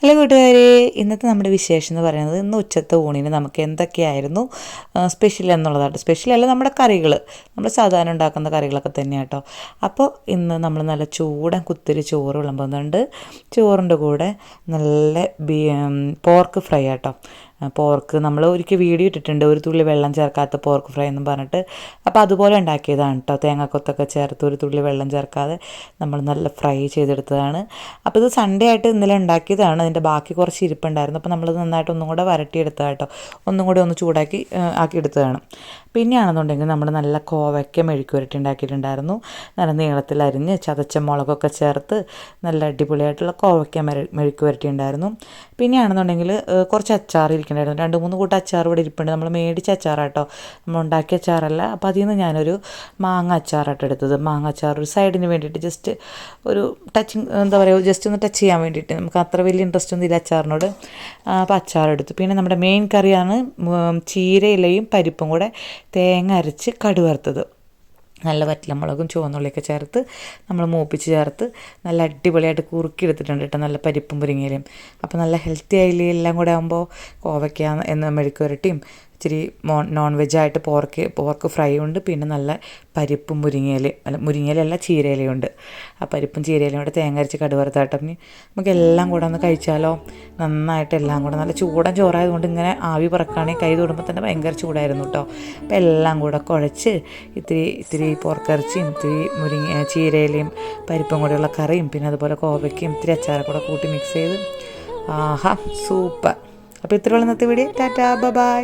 Hello കൂട്ടുകാരെ, ഇന്നത്തെ നമ്മുടെ വിശേഷം എന്ന് പറയുന്നത് ഇന്ന് ഉച്ചത്തെ ഊണിന് നമുക്ക് എന്തൊക്കെയായിരുന്നു സ്പെഷ്യൽ എന്നുള്ളതാട്ടോ. സ്പെഷ്യലല്ല, നമ്മുടെ കറികൾ, നമ്മൾ സാധാരണ ഉണ്ടാക്കുന്ന കറികളൊക്കെ തന്നെയാണ് കേട്ടോ. അപ്പോൾ ഇന്ന് നമ്മൾ നല്ല ചൂടൻ കുത്തിരി ചോറ് വിളമ്പുന്നുണ്ട്. ചോറിൻ്റെ കൂടെ നല്ല പോർക്ക് ഫ്രൈ ആട്ടോ. പോർക്ക് നമ്മൾ ഒരിക്കൽ വീഡിയോ ഇട്ടിട്ടുണ്ട്, ഒരു തുള്ളി വെള്ളം ചേർക്കാത്ത പോർക്ക് ഫ്രൈ എന്നും പറഞ്ഞിട്ട്. അപ്പോൾ അതുപോലെ ഉണ്ടാക്കിയതാണ് കേട്ടോ. തേങ്ങാക്കൊത്തൊക്കെ ചേർത്ത് ഒരു തുള്ളി വെള്ളം ചേർക്കാതെ നമ്മൾ നല്ല ഫ്രൈ ചെയ്തെടുത്തതാണ്. അപ്പോൾ ഇത് സൺഡേ ആയിട്ട് ഇന്നലെ ഉണ്ടാക്കിയതാണ്. അതിൻ്റെ ബാക്കി കുറച്ച് ഇരിപ്പുണ്ടായിരുന്നു. അപ്പോൾ നമ്മളത് നന്നായിട്ട് ഒന്നും കൂടെ വരട്ടിയെടുത്തതാണ് കേട്ടോ. ഒന്നും കൂടെ ഒന്ന് ചൂടാക്കി ആക്കിയെടുത്തതാണ്. പിന്നെയാണെന്നുണ്ടെങ്കിൽ നമ്മൾ നല്ല കോവയ്ക്ക മെഴുക്ക് വരട്ടി ഉണ്ടാക്കിയിട്ടുണ്ടായിരുന്നു. നല്ല നീളത്തിൽ അരിഞ്ഞ് ചതച്ച മുളകൊക്കെ ചേർത്ത് നല്ല അടിപൊളിയായിട്ടുള്ള കോവയ്ക്ക മെഴുക്ക് വരട്ടി ഉണ്ടായിരുന്നു. പിന്നെയാണെന്നുണ്ടെങ്കിൽ കുറച്ച് അച്ചാർ ഇരിക്കണ്ടായിരുന്നു. 2-3 കൂട്ടം അച്ചാർ ഇവിടെ ഇരിപ്പുണ്ട്. നമ്മൾ മേടിച്ച അച്ചാറാട്ടോ, നമ്മൾ ഉണ്ടാക്കിയ അച്ചാറല്ല. അപ്പോൾ അതിൽ നിന്ന് ഞാനൊരു മാങ്ങ അച്ചാറായിട്ട് എടുത്തത്. മാങ്ങ അച്ചാർ ഒരു സൈഡിന് വേണ്ടിയിട്ട് ജസ്റ്റ് ഒരു ടച്ചിങ്, എന്താ പറയുക, ജസ്റ്റ് ഒന്ന് ടച്ച് ചെയ്യാൻ വേണ്ടിയിട്ട്. നമുക്ക് അത്ര വലിയ ഇൻട്രസ്റ്റ് ഒന്നും ഇല്ല അച്ചാറിനോട്. അപ്പോൾ അച്ചാറെടുത്തു. പിന്നെ നമ്മുടെ മെയിൻ കറിയാണ് ചീരയിലയും പരിപ്പും കൂടെ തേങ്ങ അരച്ച് കടുവറുത്തത്. നല്ല വറ്റലമുളകും ചുവന്നുള്ളിയൊക്കെ ചേർത്ത് നമ്മൾ മൂപ്പിച്ച് ചേർത്ത് നല്ല അടിപൊളിയായിട്ട് കുറുക്കിയെടുത്തിട്ടുണ്ട് കേട്ടോ. നല്ല പരിപ്പും മുരിങ്ങയിലയും. അപ്പോൾ നല്ല ഹെൽത്തി ആയില്ലേ എല്ലാം കൂടെ ആകുമ്പോൾ. കോവയ്ക്ക എന്ന മെഴുക്ക് വരട്ടിയും ഇച്ചിരി നോൺ വെജായിട്ട് പോർക്ക് ഫ്രൈ ഉണ്ട്. പിന്നെ നല്ല പരിപ്പും മുരിങ്ങയിലല്ല ചീരയിലയുണ്ട്. ആ പരിപ്പും ചീരയിലയും കൂടെ തേങ്ങ അരച്ച് കടുവറുത്തായിട്ട് നമുക്ക് എല്ലാം കൂടെ ഒന്ന് കഴിച്ചാലോ. നന്നായിട്ട് എല്ലാം കൂടെ നല്ല ചൂടൻ ചോറായതുകൊണ്ട് ഇങ്ങനെ ആവി പറക്കുകയാണെങ്കിൽ കൈ തൊടുമ്പോൾ തന്നെ ഭയങ്കര ചൂടായിരുന്നു കേട്ടോ. അപ്പോൾ എല്ലാം കൂടെ കുഴച്ച് ഇത്തിരി പോർക്കിറച്ചിയും ഇത്തിരി ചീരയിലയും പരിപ്പും കൂടെയുള്ള കറിയും പിന്നെ അതുപോലെ കോവയ്ക്കും ഇത്തിരി അച്ചാറൊക്കെ കൂടെ കൂട്ടി മിക്സ് ചെയ്ത് ആഹാ സൂപ്പർ. അപ്പോൾ ഇത്രയുള്ള ഇന്നത്തെ വീഡിയോ. ടാറ്റാ, ബൈ.